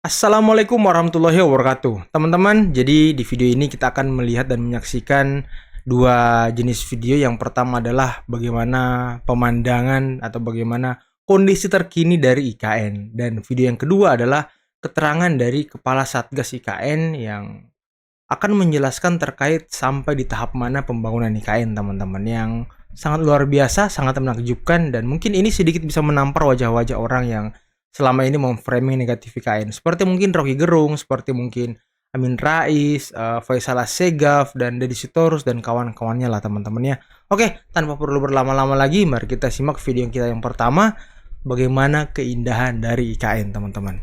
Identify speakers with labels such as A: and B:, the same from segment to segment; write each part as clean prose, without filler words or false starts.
A: Assalamualaikum warahmatullahi wabarakatuh. Teman-teman, jadi di video ini kita akan melihat dan menyaksikan dua jenis video. Yang pertama adalah bagaimana pemandangan atau bagaimana kondisi terkini dari IKN. Dan video yang kedua adalah keterangan dari Kepala Satgas IKN yang akan menjelaskan terkait sampai di tahap mana pembangunan IKN, teman-teman. Yang sangat luar biasa, sangat menakjubkan, dan mungkin ini sedikit bisa menampar wajah-wajah orang yang selama ini memframing negatif IKN. Seperti mungkin Rocky Gerung, seperti mungkin Amin Rais, Faisal Assegaf, dan Deddy Sitorus, dan kawan-kawannya lah teman-temannya. Oke, tanpa perlu berlama-lama lagi, mari kita simak video kita yang pertama, bagaimana keindahan dari IKN, teman-teman.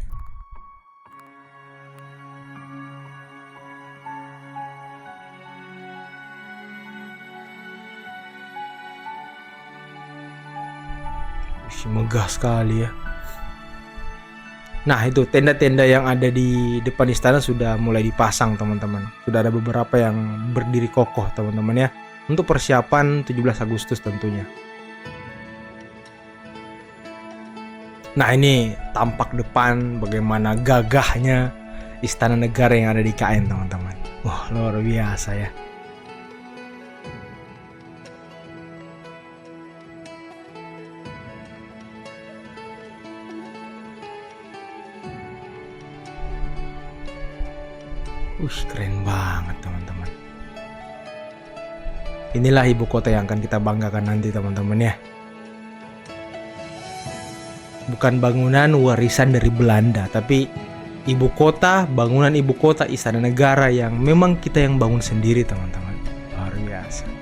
A: Megah sekali ya. Nah, itu tenda-tenda yang ada di depan istana sudah mulai dipasang, teman-teman. Sudah ada beberapa yang berdiri kokoh, teman-teman ya, untuk persiapan 17 Agustus tentunya. Nah, ini tampak depan bagaimana gagahnya istana negara yang ada di IKN, teman-teman. Wah, luar biasa ya. Keren banget, teman-teman. Inilah ibu kota yang akan kita banggakan nanti, teman-teman ya. Bukan bangunan warisan dari Belanda, tapi bangunan ibu kota istana negara yang memang kita yang bangun sendiri, teman-teman. Luar biasa.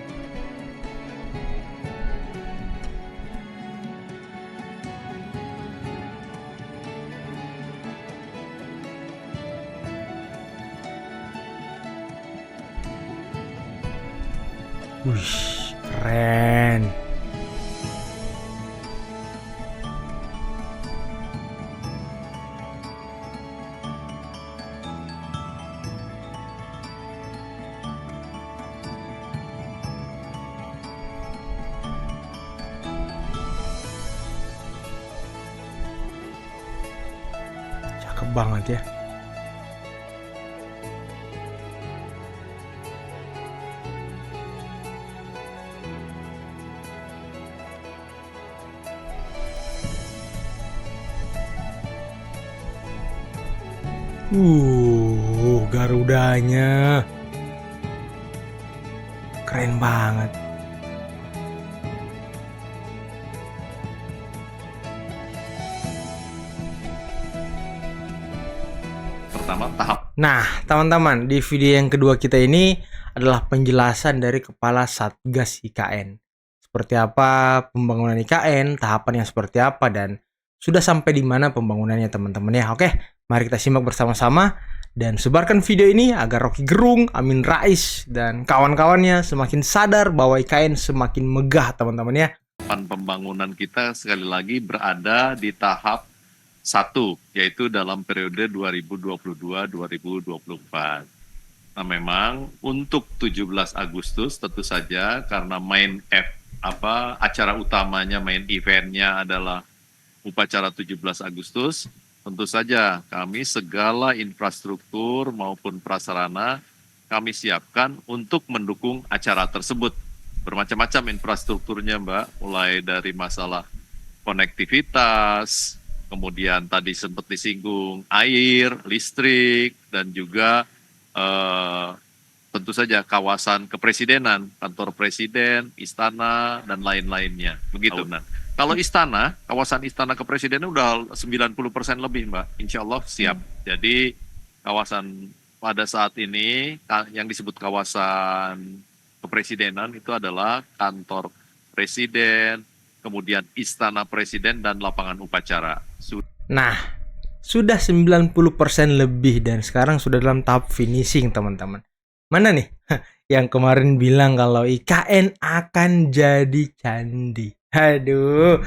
A: Keren. Cakep banget ya. Garudanya. Keren banget.
B: Pertama tahap.
A: Nah, teman-teman, di video yang kedua kita ini adalah penjelasan dari Kepala Satgas IKN. Seperti apa pembangunan IKN, tahapannya seperti apa, dan sudah sampai di mana pembangunannya, teman-teman ya. Oke, mari kita simak bersama-sama dan sebarkan video ini agar Rocky Gerung, Amin Rais, dan kawan-kawannya semakin sadar bahwa IKN semakin megah, teman-teman ya.
B: Pembangunan kita sekali lagi berada di tahap 1, yaitu dalam periode 2022-2024. Nah, memang untuk 17 Agustus tentu saja karena acara utamanya, main eventnya adalah upacara 17 Agustus, tentu saja kami segala infrastruktur maupun prasarana kami siapkan untuk mendukung acara tersebut. Bermacam-macam infrastrukturnya, Mbak, mulai dari masalah konektivitas, kemudian tadi sempat disinggung air, listrik, dan juga tentu saja kawasan kepresidenan, kantor presiden, istana, dan lain-lainnya. Begitu. Nah, kalau istana, kawasan istana kepresidenan udah 90% lebih, Mbak. Insya Allah siap. Jadi kawasan pada saat ini yang disebut kawasan kepresidenan itu adalah kantor presiden, kemudian istana presiden, dan lapangan upacara.
A: Nah, sudah 90% lebih dan sekarang sudah dalam tahap finishing, teman-teman. Mana nih yang kemarin bilang kalau IKN akan jadi candi? Aduh.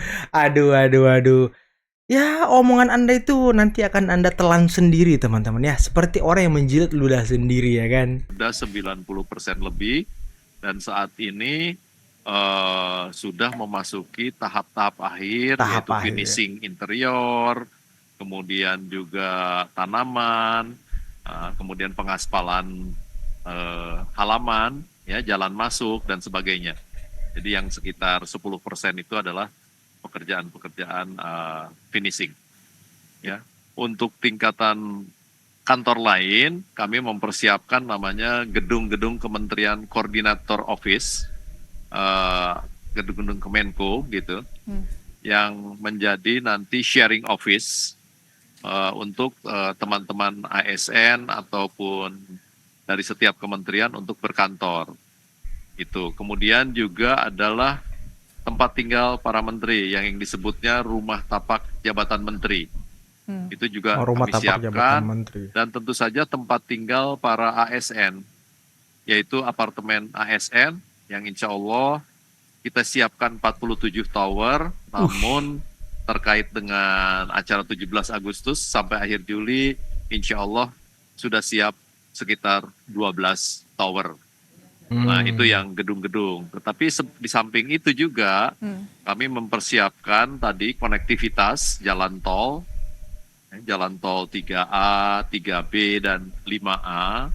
A: Ya, omongan Anda itu nanti akan Anda telan sendiri, teman-teman ya. Seperti orang yang menjilat ludah sendiri, ya kan?
B: Sudah 90% lebih, dan saat ini sudah memasuki tahap-tahap akhir, yaitu finishing interior, kemudian juga tanaman, kemudian pengaspalan halaman, ya, jalan masuk dan sebagainya. Jadi yang sekitar 10% itu adalah pekerjaan-pekerjaan finishing. Ya, untuk tingkatan kantor lain, kami mempersiapkan namanya gedung-gedung Kementerian Koordinator Office, gedung-gedung Kemenko gitu, yang menjadi nanti sharing office untuk teman-teman ASN ataupun dari setiap kementerian untuk berkantor. Itu. Kemudian juga adalah tempat tinggal para menteri yang disebutnya rumah tapak jabatan menteri. Itu juga
A: Rumah
B: kami
A: tapak jabatan
B: siapkan,
A: menteri.
B: dan tentu saja tempat tinggal para ASN, yaitu apartemen ASN yang insya Allah kita siapkan 47 tower, namun terkait dengan acara 17 Agustus sampai akhir Juli, insya Allah sudah siap sekitar 12 tower. Nah, itu yang gedung-gedung. Tetapi di samping itu juga kami mempersiapkan tadi konektivitas jalan tol 3A, 3B, dan 5A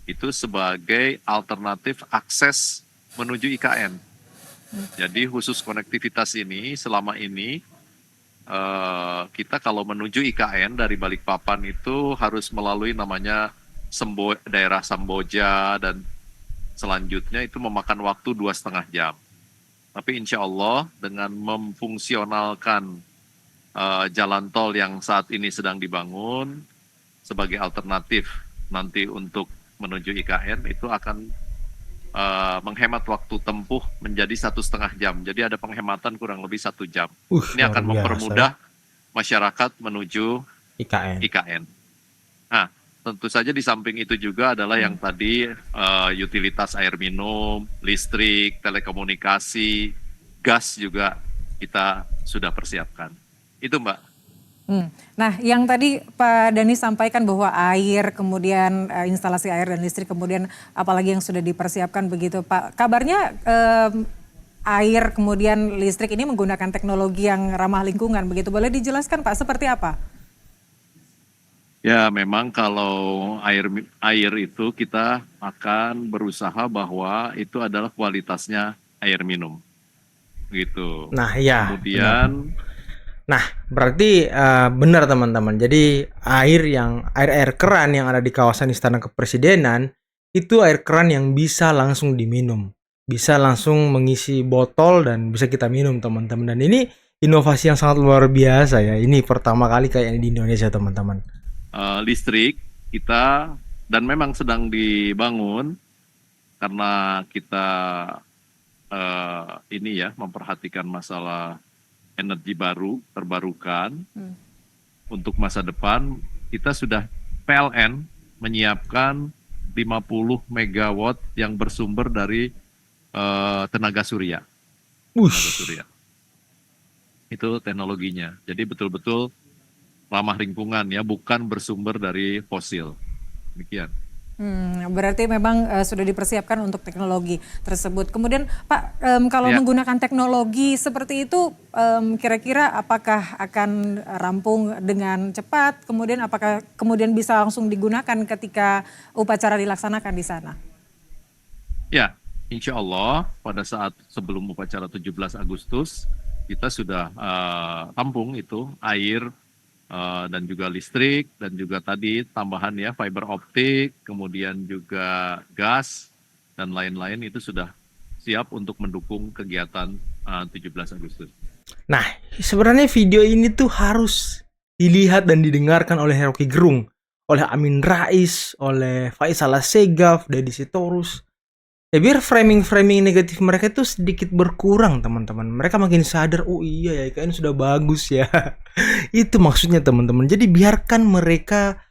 B: itu sebagai alternatif akses menuju IKN. Jadi khusus konektivitas ini selama ini kita kalau menuju IKN dari Balikpapan itu harus melalui namanya daerah Samboja, dan selanjutnya itu memakan waktu 2,5 jam. Tapi insya Allah dengan memfungsionalkan jalan tol yang saat ini sedang dibangun sebagai alternatif nanti untuk menuju IKN, itu akan menghemat waktu tempuh menjadi 1,5 jam. Jadi ada penghematan kurang lebih 1 jam. Ini akan mempermudah masyarakat menuju IKN. Nah, tentu saja di samping itu juga adalah yang tadi utilitas air minum, listrik, telekomunikasi, gas juga kita sudah persiapkan. Itu, Mbak.
C: Nah, yang tadi Pak Dhani sampaikan bahwa air, kemudian instalasi air dan listrik, kemudian apalagi yang sudah dipersiapkan begitu, Pak. Kabarnya air kemudian listrik ini menggunakan teknologi yang ramah lingkungan, begitu. Boleh dijelaskan, Pak, seperti apa?
B: Ya, memang kalau air itu kita akan berusaha bahwa itu adalah kualitasnya air minum, gitu.
A: Nah, ya.
B: Kemudian,
A: nah, berarti benar teman-teman. Jadi air keran yang ada di kawasan Istana Kepresidenan itu air keran yang bisa langsung diminum, bisa langsung mengisi botol dan bisa kita minum teman-teman. Dan ini inovasi yang sangat luar biasa ya. Ini pertama kali kayak di Indonesia teman-teman.
B: Listrik kita dan memang sedang dibangun karena kita ini ya memperhatikan masalah energi baru terbarukan. Untuk masa depan kita sudah PLN menyiapkan 50 megawatt yang bersumber dari tenaga surya. Tenaga surya. Itu teknologinya. Jadi betul-betul ramah lingkungan ya, bukan bersumber dari fosil. Demikian.
C: Berarti memang sudah dipersiapkan untuk teknologi tersebut. Kemudian Pak, kalau menggunakan teknologi seperti itu, kira-kira apakah akan rampung dengan cepat? Kemudian apakah kemudian bisa langsung digunakan ketika upacara dilaksanakan di sana?
B: Ya, insya Allah pada saat sebelum upacara 17 Agustus, kita sudah tampung itu air, dan juga listrik, dan juga tadi tambahan ya fiber optik, kemudian juga gas, dan lain-lain itu sudah siap untuk mendukung kegiatan 17 Agustus.
A: Nah, sebenarnya video ini tuh harus dilihat dan didengarkan oleh Rocky Gerung, oleh Amin Rais, oleh Faisal Assegaf, Deddy Sitorus. Ya biar framing negatif mereka itu sedikit berkurang teman-teman. Mereka makin sadar, oh iya ya IKN sudah bagus ya. Itu maksudnya teman-teman. Jadi biarkan mereka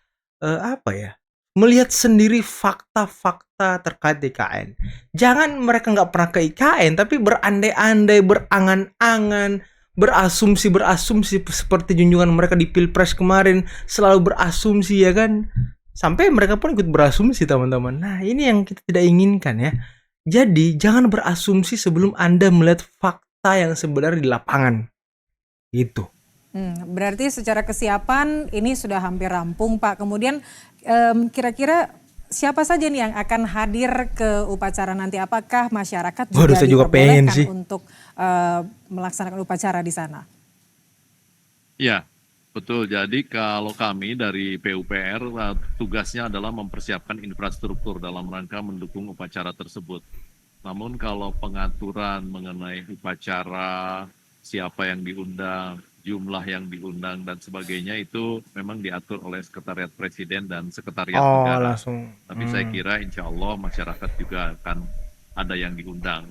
A: melihat sendiri fakta-fakta terkait IKN. Jangan mereka nggak pernah ke IKN tapi berandai-andai, berangan-angan, berasumsi seperti junjungan mereka di Pilpres kemarin, selalu berasumsi ya kan. Sampai mereka pun ikut berasumsi teman-teman. Nah ini yang kita tidak inginkan ya. Jadi jangan berasumsi sebelum Anda melihat fakta yang sebenarnya di lapangan. Gitu.
C: Berarti secara kesiapan ini sudah hampir rampung Pak. Kemudian kira-kira siapa saja nih yang akan hadir ke upacara nanti? Apakah masyarakat juga
A: Waduh, saya juga pengen sih.
C: diperbolehkan untuk melaksanakan upacara di sana?
B: Ya, betul. Jadi kalau kami dari PUPR tugasnya adalah mempersiapkan infrastruktur dalam rangka mendukung upacara tersebut. Namun kalau pengaturan mengenai upacara, siapa yang diundang, jumlah yang diundang dan sebagainya itu memang diatur oleh Sekretariat Presiden dan Sekretariat
A: Oh,
B: Negara.
A: langsung.
B: Tapi saya kira insya Allah masyarakat juga akan ada yang diundang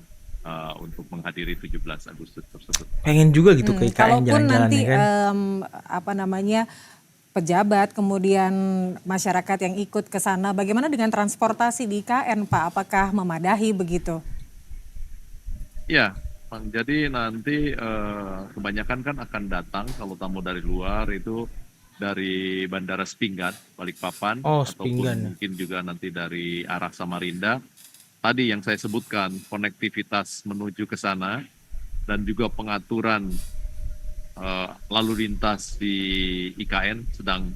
B: untuk menghadiri 17 Agustus tersebut.
A: Pengen juga gitu ke IKN
C: Kalaupun
A: jalan-jalan
C: nanti
A: ya kan.
C: apa namanya pejabat kemudian masyarakat yang ikut ke sana, bagaimana dengan transportasi di IKN Pak? Apakah memadahi begitu?
B: Ya, Bang. Jadi nanti kebanyakan kan akan datang kalau tamu dari luar itu dari Bandara Spingat, Balikpapan,
A: Oh,
B: ataupun
A: Spinggan.
B: mungkin juga nanti dari arah Samarinda. Tadi yang saya sebutkan, konektivitas menuju ke sana dan juga pengaturan lalu lintas di IKN sedang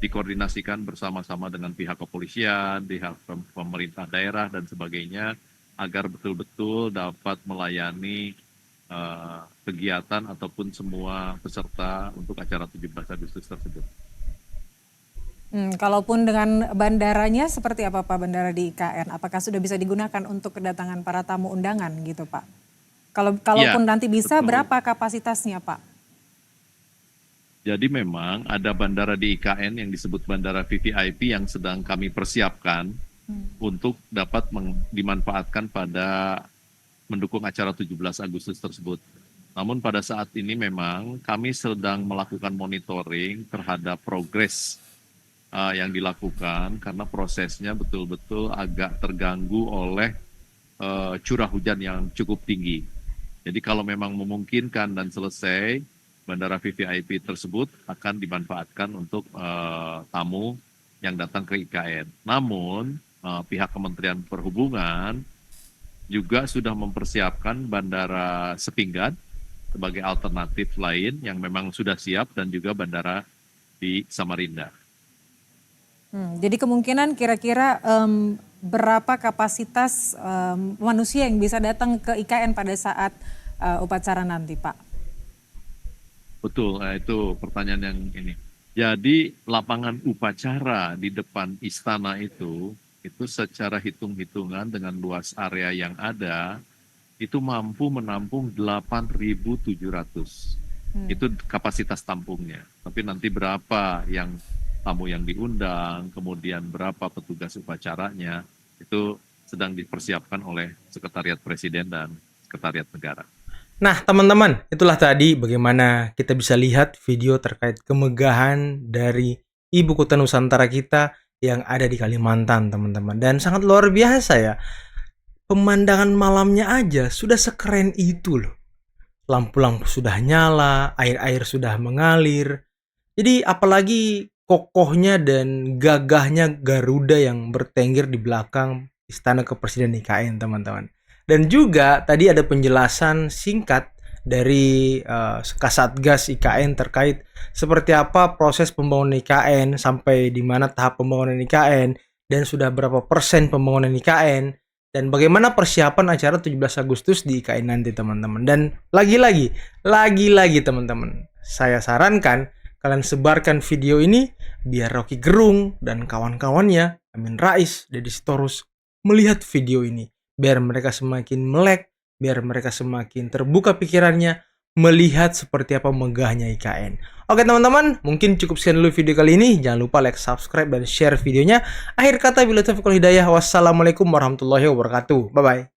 B: dikoordinasikan bersama-sama dengan pihak kepolisian, pihak pemerintah daerah dan sebagainya agar betul-betul dapat melayani kegiatan ataupun semua peserta untuk acara 17 Agustus tersebut.
C: Kalaupun dengan bandaranya seperti apa Pak bandara di IKN? Apakah sudah bisa digunakan untuk kedatangan para tamu undangan gitu Pak? Kalaupun nanti bisa
B: betul.
C: berapa kapasitasnya Pak?
B: Jadi memang ada bandara di IKN yang disebut bandara VVIP yang sedang kami persiapkan untuk dapat dimanfaatkan pada mendukung acara 17 Agustus tersebut. Namun pada saat ini memang kami sedang melakukan monitoring terhadap progres yang dilakukan karena prosesnya betul-betul agak terganggu oleh curah hujan yang cukup tinggi. Jadi kalau memang memungkinkan dan selesai, bandara VVIP tersebut akan dimanfaatkan untuk tamu yang datang ke IKN. Namun pihak Kementerian Perhubungan juga sudah mempersiapkan bandara Sepinggan sebagai alternatif lain yang memang sudah siap dan juga bandara di Samarinda.
C: Jadi kemungkinan kira-kira berapa kapasitas manusia yang bisa datang ke IKN pada saat upacara nanti Pak?
B: Betul, itu pertanyaan yang ini. Jadi lapangan upacara di depan istana itu secara hitung-hitungan dengan luas area yang ada, itu mampu menampung 8.700. Itu kapasitas tampungnya. Tapi nanti berapa yang tamu yang diundang, kemudian berapa petugas upacaranya, itu sedang dipersiapkan oleh Sekretariat Presiden dan Sekretariat Negara.
A: Nah, teman-teman, itulah tadi bagaimana kita bisa lihat video terkait kemegahan dari ibu kota Nusantara kita yang ada di Kalimantan, teman-teman. Dan sangat luar biasa ya. Pemandangan malamnya aja sudah sekeren itu loh. Lampu-lampu sudah nyala, air-air sudah mengalir. Jadi apalagi kokohnya dan gagahnya Garuda yang bertengger di belakang Istana Kepresidenan IKN, teman-teman. Dan juga tadi ada penjelasan singkat dari Kasatgas IKN terkait seperti apa proses pembangunan IKN, sampai di mana tahap pembangunan IKN, dan sudah berapa persen pembangunan IKN, dan bagaimana persiapan acara 17 Agustus di IKN nanti, teman-teman. Dan lagi-lagi teman-teman, saya sarankan kalian sebarkan video ini biar Rocky Gerung dan kawan-kawannya, Amin Rais, Deddy Sitorus, melihat video ini. Biar mereka semakin melek, biar mereka semakin terbuka pikirannya, melihat seperti apa megahnya IKN. Oke teman-teman, mungkin cukup sekian dulu video kali ini. Jangan lupa like, subscribe, dan share videonya. Akhir kata, billahi taufiq wal hidayah. Wassalamualaikum warahmatullahi wabarakatuh. Bye-bye.